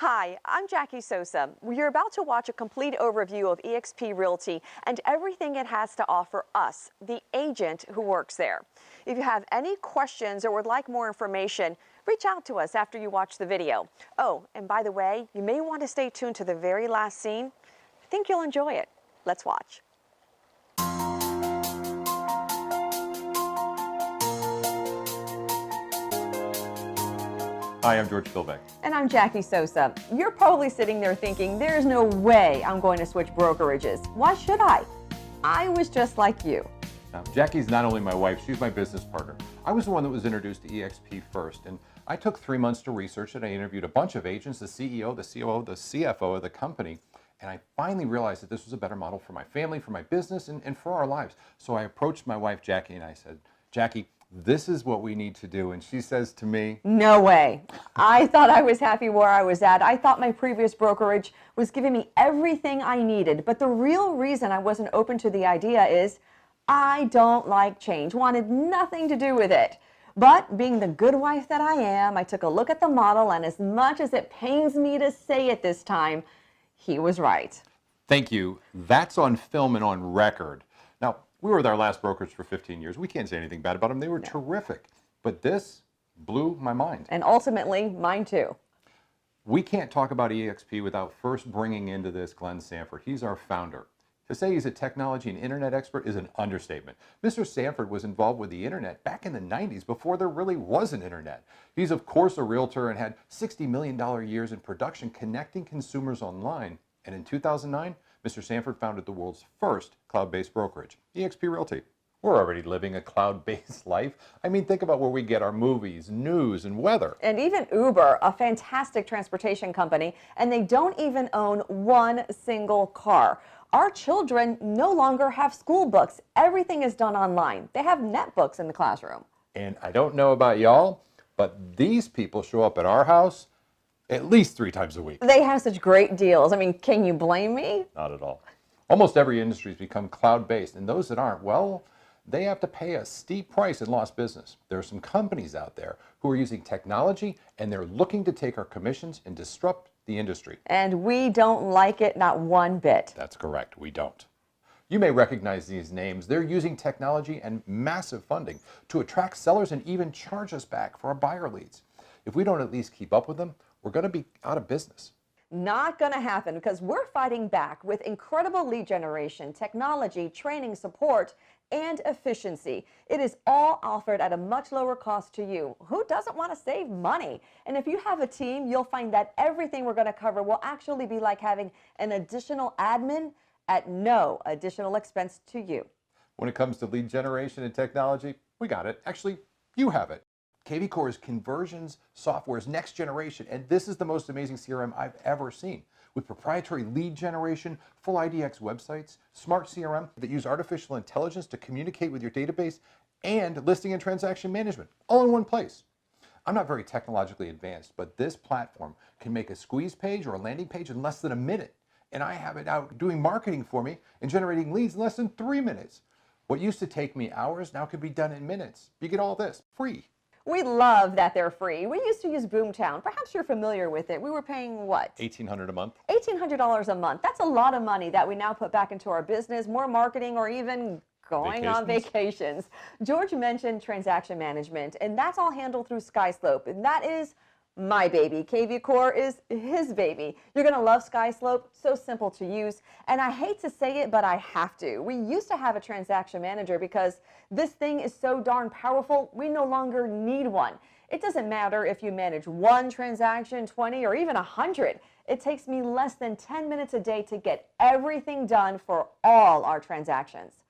Hi, I'm Jackie Sosa. You're about to watch a complete overview of EXP Realty and everything it has to offer us, the agent who works there. If you have any questions or would like more information, reach out to us after you watch the video. Oh, and by the way, you may want to stay tuned to the very last scene. I think you'll enjoy it. Let's watch. Hi, I'm George Philbeck. And I'm Jackie Sosa. You're probably sitting there thinking, there's no way I'm going to switch brokerages. Why should I? I was just like you. Now, Jackie's not only my wife, she's my business partner. I was the one that was introduced to EXP first, and I took 3 months to research it. I interviewed a bunch of agents, the CEO, the COO, the CFO of the company, and I finally realized that this was a better model for my family, for my business, and for our lives. So I approached my wife, Jackie, and I said, Jackie, this is what we need to do. And she says to me, no way. I thought I was happy where I was at. I thought my previous brokerage was giving me everything I needed. But the real reason I wasn't open to the idea is I don't like change, wanted nothing to do with it. But being the good wife that I am, I took a look at the model, and as much as it pains me to say it this time, he was right. thank you. That's on film and on record. Now, we were with our last brokerage for 15 years. We can't say anything bad about them. They were terrific. But this blew my mind. And ultimately, mine too. We can't talk about EXP without first bringing into this Glenn Sanford. He's our founder. To say he's a technology and internet expert is an understatement. Mr. Sanford was involved with the internet back in the 90s before there really was an internet. He's of course a realtor and had $60 million years in production connecting consumers online. And in 2009, Mr. Sanford founded the world's first cloud-based brokerage, EXP Realty. We're already living a cloud-based life. I mean, think about where we get our movies, news, and weather. And even Uber, a fantastic transportation company, and they don't even own one single car. Our children no longer have school books. Everything is done online. They have netbooks in the classroom. And I don't know about y'all, but these people show up at our house at least 3 times a week. They have such great deals. I mean, can you blame me? Not at all. Almost every industry has become cloud-based, and those that aren't, well, they have to pay a steep price and lost business. There are some companies out there who are using technology, and they're looking to take our commissions and disrupt the industry. And we don't like it, not one bit. That's correct, we don't. You may recognize these names. They're using technology and massive funding to attract sellers and even charge us back for our buyer leads. If we don't at least keep up with them, we're going to be out of business. Not going to happen, because we're fighting back with incredible lead generation, technology, training, support, and efficiency. It is all offered at a much lower cost to you. Who doesn't want to save money? And if you have a team, you'll find that everything we're going to cover will actually be like having an additional admin at no additional expense to you. When it comes to lead generation and technology, we got it. Actually, you have it. KV Core is conversions software's next generation, and this is the most amazing CRM I've ever seen. With proprietary lead generation, full IDX websites, smart CRM that use artificial intelligence to communicate with your database, and listing and transaction management, all in one place. I'm not very technologically advanced, but this platform can make a squeeze page or a landing page in less than a minute, and I have it out doing marketing for me and generating leads in less than 3 minutes. What used to take me hours now can be done in minutes. You get all this free. We love that they're free. We used to use Boomtown. Perhaps you're familiar with it. We were paying what? $1,800 a month. $1,800 a month. That's a lot of money that we now put back into our business, more marketing, or even going on vacations. George mentioned transaction management, and that's all handled through SkySlope, and that is my baby. KV Core is his baby. You're going to love SkySlope. So simple to use. And I hate to say it, but I have to. We used to have a transaction manager because this thing is so darn powerful, we no longer need one. It doesn't matter if you manage 1 transaction, 20, or even 100. It takes me less than 10 minutes a day to get everything done for all our transactions.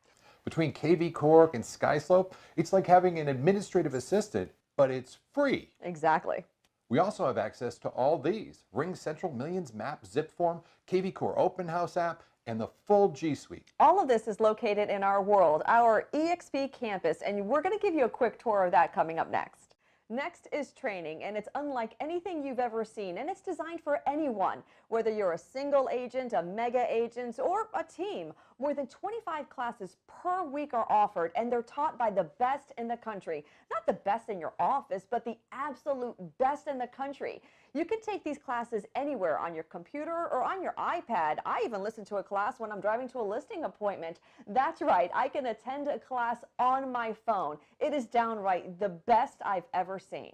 Between KV Core and SkySlope, it's like having an administrative assistant, but it's free. Exactly. We also have access to all these: Ring Central, Millions, Map, Zipform, KV Core Open House app, and the full G Suite. All of this is located in our world, our EXP campus, and we're going to give you a quick tour of that coming up next. Next is training, and it's unlike anything you've ever seen, and it's designed for anyone, whether you're a single agent, a mega agent, or a team. More than 25 classes per week are offered, and they're taught by the best in the country. Not the best in your office, but the absolute best in the country. You can take these classes anywhere on your computer or on your iPad. I even listen to a class when I'm driving to a listing appointment. That's right, I can attend a class on my phone. It is downright the best I've ever seen.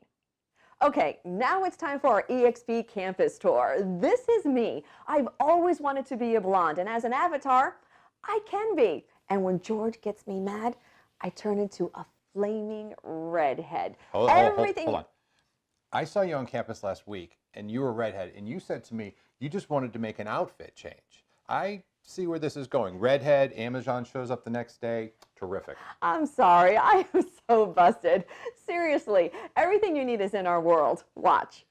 Okay, now it's time for our EXP campus tour. This is me. I've always wanted to be a blonde, and as an avatar, I can be. And when George gets me mad, I turn into a flaming redhead. Hold on. I saw you on campus last week, and you were a redhead, and you said to me you just wanted to make an outfit change. I see where this is going. Redhead, Amazon shows up the next day. Terrific. I'm sorry, I am so busted. Seriously, everything you need is in our world. Watch.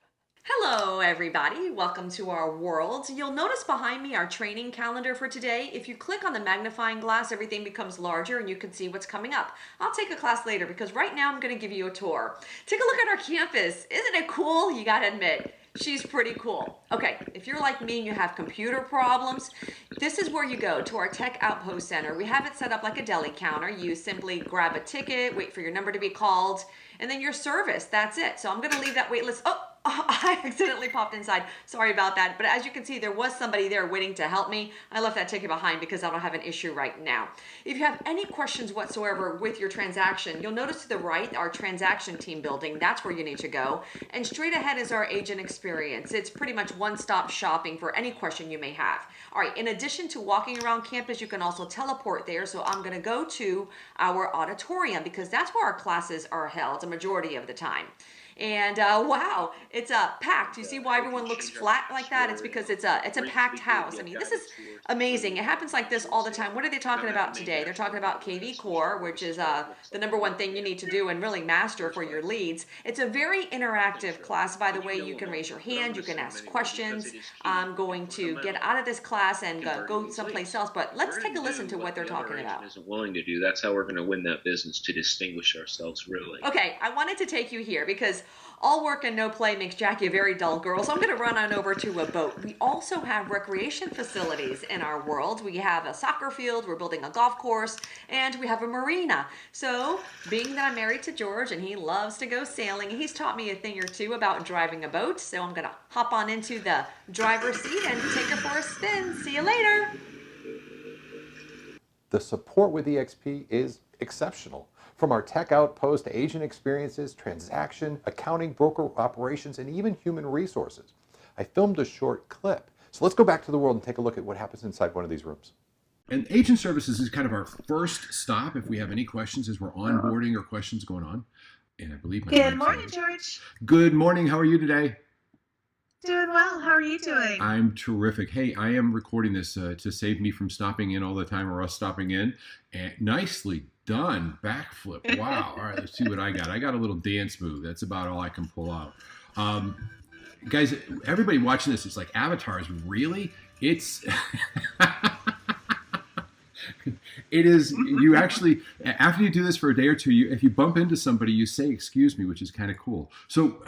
Hello everybody, welcome to our world. You'll notice behind me our training calendar for today. If you click on the magnifying glass, everything becomes larger and you can see what's coming up. I'll take a class later because right now I'm going to give you a tour. Take a look at our campus. Isn't it cool? You gotta admit, she's pretty cool. Okay, if you're like me and you have computer problems, this is where you go, to our Tech Outpost Center. We have it set up like a deli counter. You simply grab a ticket, wait for your number to be called, and then your service. That's it. So I'm going to leave that wait list. Oh, I accidentally popped inside. Sorry about that. But as you can see, there was somebody there waiting to help me. I left that ticket behind because I don't have an issue right now. If you have any questions whatsoever with your transaction, you'll notice to the right, our transaction team building. That's where you need to go. And straight ahead is our agent experience. It's pretty much one-stop shopping for any question you may have. All right, in addition to walking around campus, you can also teleport there. So I'm going to go to our auditorium because that's where our classes are held a majority of the time. And wow, it's packed. You see why everyone looks flat like that? It's because it's a packed house. I mean, this is amazing. It happens like this all the time. What are they talking about today? They're talking about KV Core, which is the #1 thing you need to do and really master for your leads. It's a very interactive class, by the way. You can raise your hand, you can ask questions. I'm going to get out of this class and go someplace else, but let's take a listen to what they're talking about. Isn't willing to do. That's how we're going to win that business, to distinguish ourselves, really. Okay, I wanted to take you here because all work and no play makes Jackie a very dull girl, so I'm going to run on over to a boat. We also have recreation facilities in our world. We have a soccer field, we're building a golf course, and we have a marina. So, being that I'm married to George and he loves to go sailing, he's taught me a thing or two about driving a boat, so I'm going to hop on into the driver's seat and take her for a spin. See you later! The support with EXP is exceptional. From our tech outpost to agent experiences, transaction, accounting, broker operations, and even human resources. I filmed a short clip. So let's go back to the world and take a look at what happens inside one of these rooms. And agent services is kind of our first stop if we have any questions as we're onboarding or questions going on. And I believe Good morning, George. Good morning. How are you today? Doing well. How are you doing? I'm terrific. Hey, I am recording this to save me from stopping in all the time or us stopping in. And nicely done. Backflip. Wow. All right, let's see what I got. I got a little dance move. That's about all I can pull out. Guys, everybody watching this, it's like avatars. Really? It's... It is, you actually, after you do this for a day or two, if you bump into somebody, you say, excuse me, which is kind of cool. So,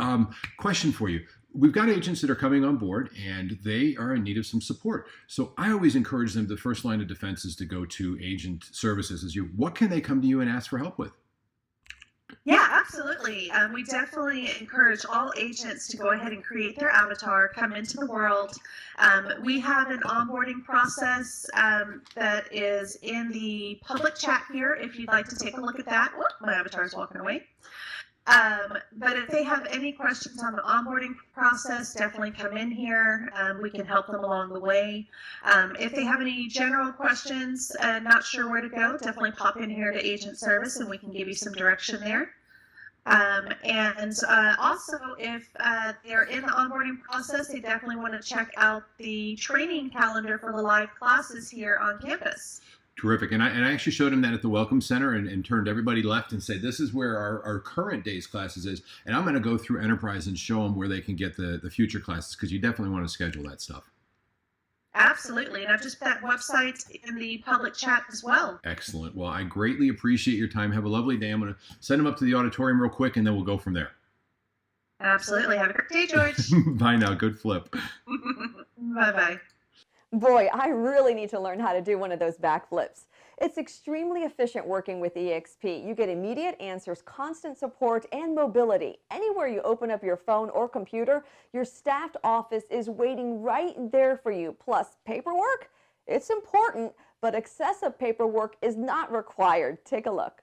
question for you. We've got agents that are coming on board and they are in need of some support. So I always encourage them, the first line of defense is to go to agent services. What can they come to you and ask for help with? Yeah, absolutely. We definitely encourage all agents to go ahead and create their avatar, come into the world. We have an onboarding process that is in the public chat here if you'd like to take a look at that. Whoop, my avatar is walking away. But if they have any questions on the onboarding process, definitely come in here. We can help them along the way. If they have any general questions and not sure where to go, definitely pop in here to agent service and we can give you some direction there. Also, if they're in the onboarding process, they definitely want to check out the training calendar for the live classes here on campus. Terrific. And I actually showed him that at the Welcome Center and turned everybody left and said, this is where our current day's classes is. And I'm going to go through Enterprise and show them where they can get the future classes, because you definitely want to schedule that stuff. Absolutely. And I've just put that website in the public chat as well. Excellent. Well, I greatly appreciate your time. Have a lovely day. I'm going to send them up to the auditorium real quick and then we'll go from there. Absolutely. Have a great day, George. Bye now. Good flip. Bye-bye. Boy, I really need to learn how to do one of those backflips. It's extremely efficient working with EXP. You get immediate answers, constant support, and mobility. Anywhere you open up your phone or computer, your staffed office is waiting right there for you. Plus, paperwork? It's important, but excessive paperwork is not required. Take a look.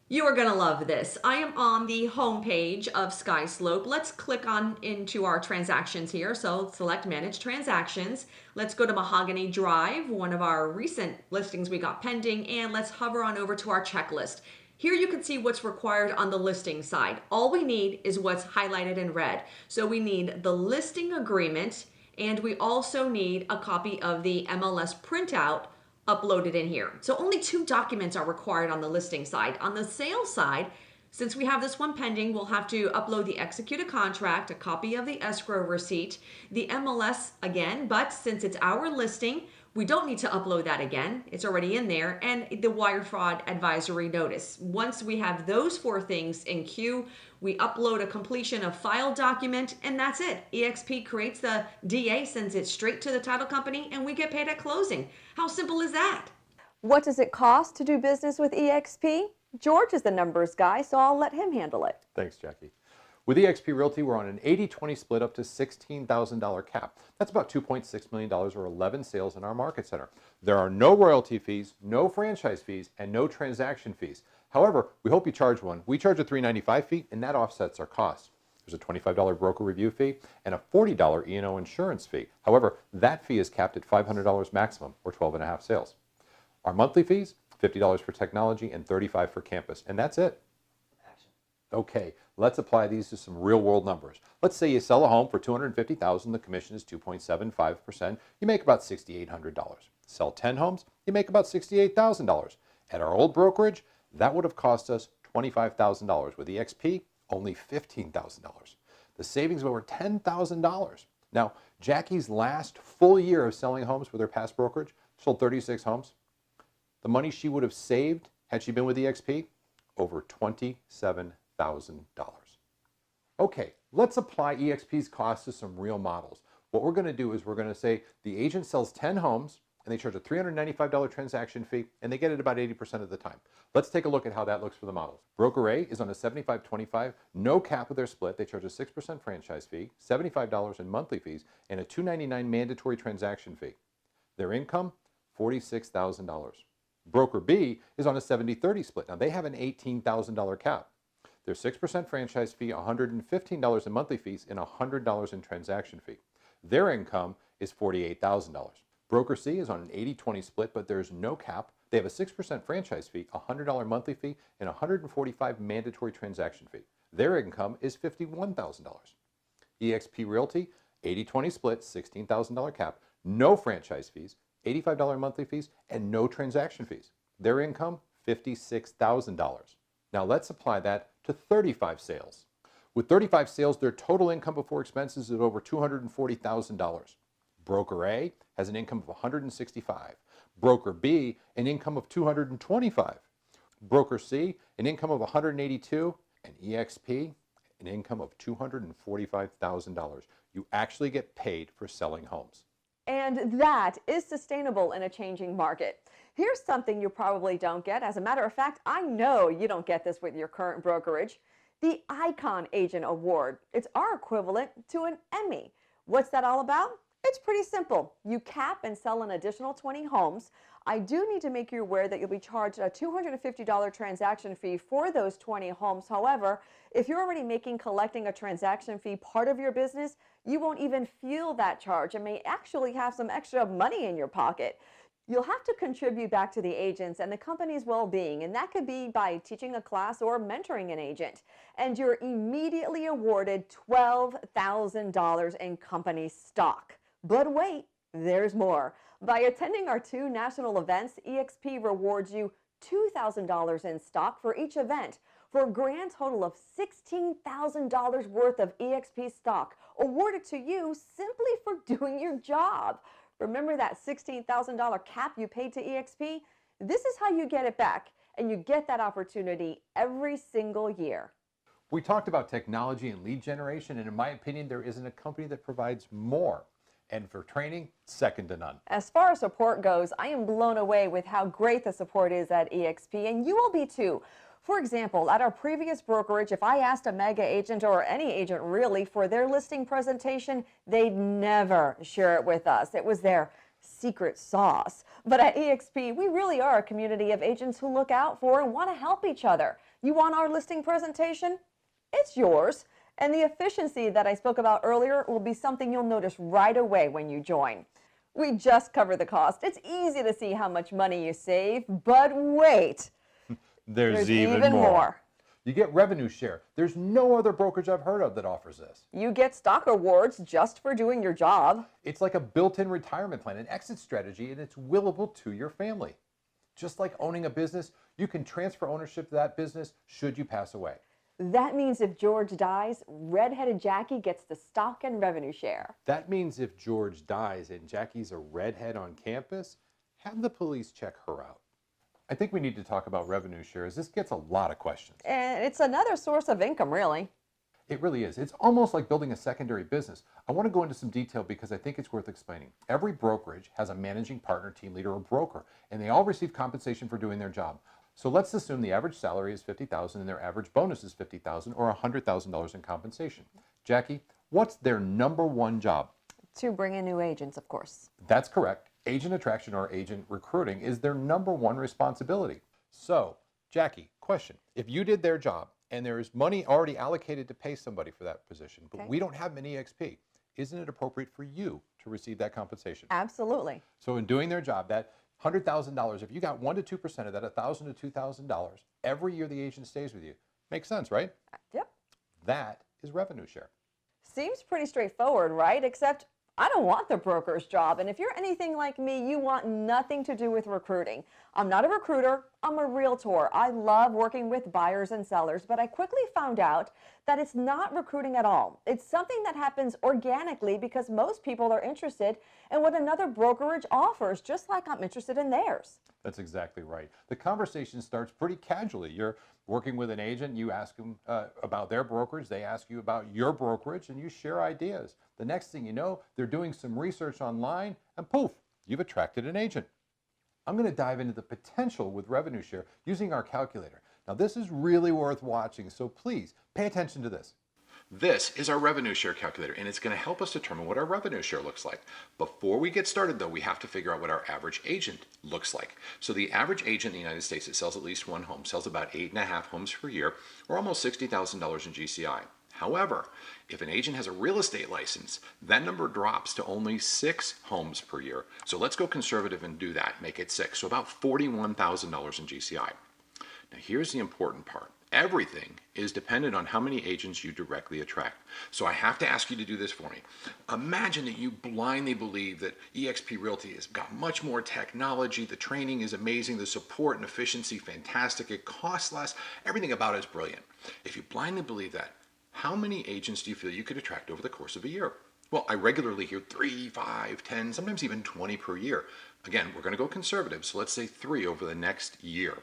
You are going to love this. I am on the home page of SkySlope. Let's click on into our transactions here. So select Manage Transactions. Let's go to Mahogany Drive, one of our recent listings we got pending, and let's hover on over to our checklist. Here you can see what's required on the listing side. All we need is what's highlighted in red. So we need the listing agreement, and we also need a copy of the MLS printout uploaded in here. So only 2 documents are required on the listing side. On the sales side, since we have this one pending, we'll have to upload the executed contract, a copy of the escrow receipt, the MLS again, but since it's our listing, we don't need to upload that again. It's already in there, and the wire fraud advisory notice. Once we have those 4 things in queue, we upload a completion of file document, and that's it. EXP creates the DA, sends it straight to the title company, and we get paid at closing. How simple is that? What does it cost to do business with EXP? George is the numbers guy, so I'll let him handle it. Thanks, Jackie. With EXP Realty, we're on an 80-20 split up to $16,000 cap. That's about $2.6 million or 11 sales in our market center. There are no royalty fees, no franchise fees, and no transaction fees. However, we hope you charge one. We charge a $395 fee, and that offsets our costs. There's a $25 broker review fee and a $40 E&O insurance fee. However, that fee is capped at $500 maximum, or 12 and a half sales. Our monthly fees, $50 for technology and $35 for campus, and that's it. Okay, let's apply these to some real-world numbers. Let's say you sell a home for $250,000, the commission is 2.75%, you make about $6,800. Sell 10 homes, you make about $68,000. At our old brokerage, that would have cost us $25,000. With EXP, only $15,000. The savings of over $10,000. Now, Jackie's last full year of selling homes with her past brokerage, sold 36 homes. The money she would have saved had she been with EXP, over $27,000. Okay, let's apply EXP's costs to some real models. What we're going to do is we're going to say the agent sells 10 homes and they charge a $395 transaction fee and they get it about 80% of the time. Let's take a look at how that looks for the models. Broker A is on a 75-25, no cap with their split. They charge a 6% franchise fee, $75 in monthly fees, and a $299 mandatory transaction fee. Their income, $46,000. Broker B is on a 70-30 split. Now they have an $18,000 cap. Their 6% franchise fee, $115 in monthly fees, and $100 in transaction fee. Their income is $48,000. Broker C is on an 80-20 split, but there's no cap. They have a 6% franchise fee, $100 monthly fee, and $145 mandatory transaction fee. Their income is $51,000. EXP Realty, 80-20 split, $16,000 cap, no franchise fees, $85 monthly fees, and no transaction fees. Their income, $56,000. Now let's apply that to 35 sales. With 35 sales, their total income before expenses is over $240,000. Broker A has an income of $165. Broker B, an income of $225. Broker C, an income of $182. And EXP, an income of $245,000. You actually get paid for selling homes. And that is sustainable in a changing market. Here's something you probably don't get. As a matter of fact, I know you don't get this with your current brokerage. The Icon Agent Award. It's our equivalent to an Emmy. What's that all about? It's pretty simple. You cap and sell an additional 20 homes. I do need to make you aware that you'll be charged a $250 transaction fee for those 20 homes. However, if you're already collecting a transaction fee part of your business, you won't even feel that charge and may actually have some extra money in your pocket. You'll have to contribute back to the agents and the company's well-being, and that could be by teaching a class or mentoring an agent. And you're immediately awarded $12,000 in company stock. But wait, there's more. By attending our 2 national events, EXP rewards you $2,000 in stock for each event, for a grand total of $16,000 worth of EXP stock awarded to you simply for doing your job. Remember that $16,000 cap you paid to EXP? This is how you get it back, and you get that opportunity every single year. We talked about technology and lead generation, and in my opinion, there isn't a company that provides more. And for training, second to none. As far as support goes, I am blown away with how great the support is at EXP, and you will be too. For example, at our previous brokerage, if I asked a mega agent or any agent really for their listing presentation, they'd never share it with us. It was their secret sauce. But at EXP, we really are a community of agents who look out for and want to help each other. You want our listing presentation? It's yours. And the efficiency that I spoke about earlier will be something you'll notice right away when you join. We just covered the cost. It's easy to see how much money you save, but wait. There's even more. You get revenue share. There's no other brokerage I've heard of that offers this. You get stock awards just for doing your job. It's like a built-in retirement plan, an exit strategy, and it's willable to your family. Just like owning a business, you can transfer ownership to that business should you pass away. That means if George dies, redheaded Jackie gets the stock and revenue share. That means if George dies and Jackie's a redhead on campus, have the police check her out. I think we need to talk about revenue share, as this gets a lot of questions. And it's another source of income, really. It really is. It's almost like building a secondary business. I want to go into some detail because I think it's worth explaining. Every brokerage has a managing partner, team leader, or broker, and they all receive compensation for doing their job. So let's assume the average salary is $50,000 and their average bonus is $50,000 or $100,000 in compensation. Jackie, what's their number one job? To bring in new agents, of course. That's correct. Agent attraction or agent recruiting is their number one responsibility. So, Jackie, question. If you did their job and there is money already allocated to pay somebody for that position, but we don't have an EXP, isn't it appropriate for you to receive that compensation? Absolutely. So in doing their job, that $100,000, if you got 1% to 2% of that, $1,000 to $2,000, every year the agent stays with you. Makes sense, right? Yep. That is revenue share. Seems pretty straightforward, right? Except I don't want the broker's job. And if you're anything like me, you want nothing to do with recruiting. I'm not a recruiter, I'm a realtor. I love working with buyers and sellers, but I quickly found out that it's not recruiting at all. It's something that happens organically because most people are interested in what another brokerage offers, just like I'm interested in theirs. That's exactly right. The conversation starts pretty casually. You're working with an agent, you ask them about their brokerage, they ask you about your brokerage, and you share ideas. The next thing you know, they're doing some research online, and poof, you've attracted an agent. I'm going to dive into the potential with revenue share using our calculator. Now, this is really worth watching, so please pay attention to this. This is our revenue share calculator, and it's going to help us determine what our revenue share looks like. Before we get started, though, we have to figure out what our average agent looks like. So the average agent in the United States that sells at least one home sells about 8.5 homes per year, or almost $60,000 in GCI. However, if an agent has a real estate license, that number drops to only 6 homes per year. So let's go conservative and do that, make it 6. So about $41,000 in GCI. Now here's the important part. Everything is dependent on how many agents you directly attract. So I have to ask you to do this for me. Imagine that you blindly believe that EXP Realty has got much more technology, the training is amazing, the support and efficiency fantastic, it costs less, everything about it is brilliant. If you blindly believe that, how many agents do you feel you could attract over the course of a year? Well, I regularly hear 3, 5, 10, sometimes even 20 per year. Again, we're going to go conservative, so let's say 3 over the next year.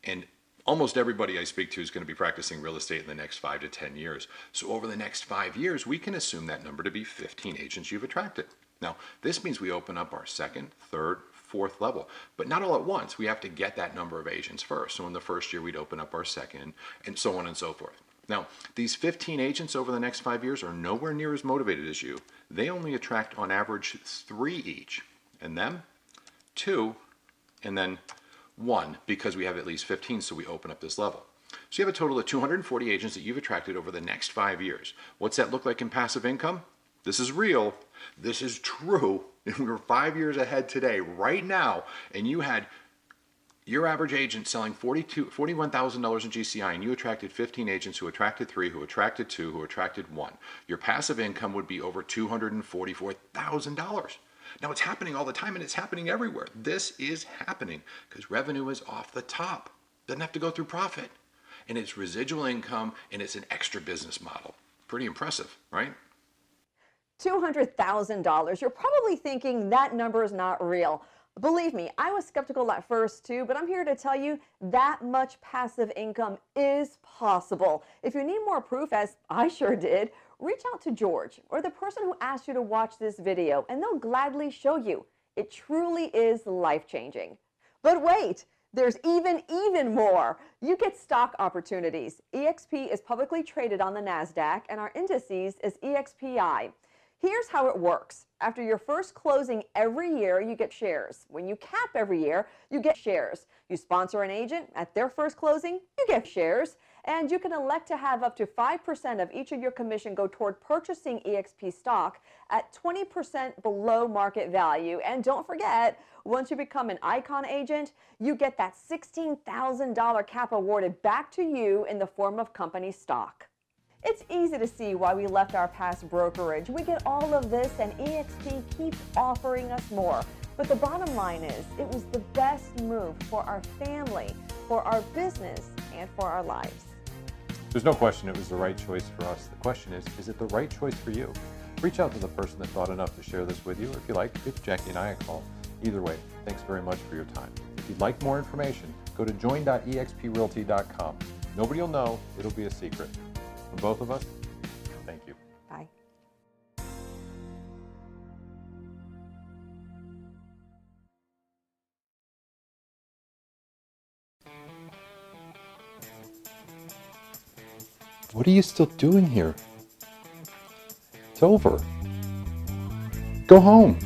And almost everybody I speak to is going to be practicing real estate in the next 5 to 10 years. So over the next 5 years, we can assume that number to be 15 agents you've attracted. Now, this means we open up our second, third, fourth level, but not all at once. We have to get that number of agents first. So in the first year, we'd open up our second, and so on and so forth. Now, these 15 agents over the next 5 years are nowhere near as motivated as you. They only attract on average 3 each, and them 2, and then 1, because we have at least 15, so we open up this level. So you have a total of 240 agents that you've attracted over the next 5 years. What's that look like in passive income? This is real. This is true. And we're 5 years ahead today, right now, and you had your average agent selling $41,000 in GCI, and you attracted 15 agents who attracted 3, who attracted 2, who attracted 1. Your passive income would be over $244,000. Now, it's happening all the time, and it's happening everywhere. This is happening because revenue is off the top. Doesn't have to go through profit. And it's residual income, and it's an extra business model. Pretty impressive, right? $200,000. You're probably thinking that number is not real. Believe me, I was skeptical at first too, but I'm here to tell you that much passive income is possible. If you need more proof, as I sure did, reach out to George or the person who asked you to watch this video, and they'll gladly show you. It truly is life-changing. But wait, there's even more. You get stock opportunities. EXP is publicly traded on the NASDAQ, and our indices is EXPI. Here's how it works. After your first closing every year, you get shares. When you cap every year, you get shares. You sponsor an agent at their first closing, you get shares. And you can elect to have up to 5% of each of your commission go toward purchasing EXP stock at 20% below market value. And don't forget, once you become an Icon agent, you get that $16,000 cap awarded back to you in the form of company stock. It's easy to see why we left our past brokerage. We get all of this, and EXP keeps offering us more. But the bottom line is, it was the best move for our family, for our business, and for our lives. There's no question it was the right choice for us. The question is it the right choice for you? Reach out to the person that thought enough to share this with you. If you like, give Jackie and I a call. Either way, thanks very much for your time. If you'd like more information, go to join.exprealty.com. Nobody will know. It'll be a secret. From both of us, thank you. Bye. What are you still doing here? It's over. Go home.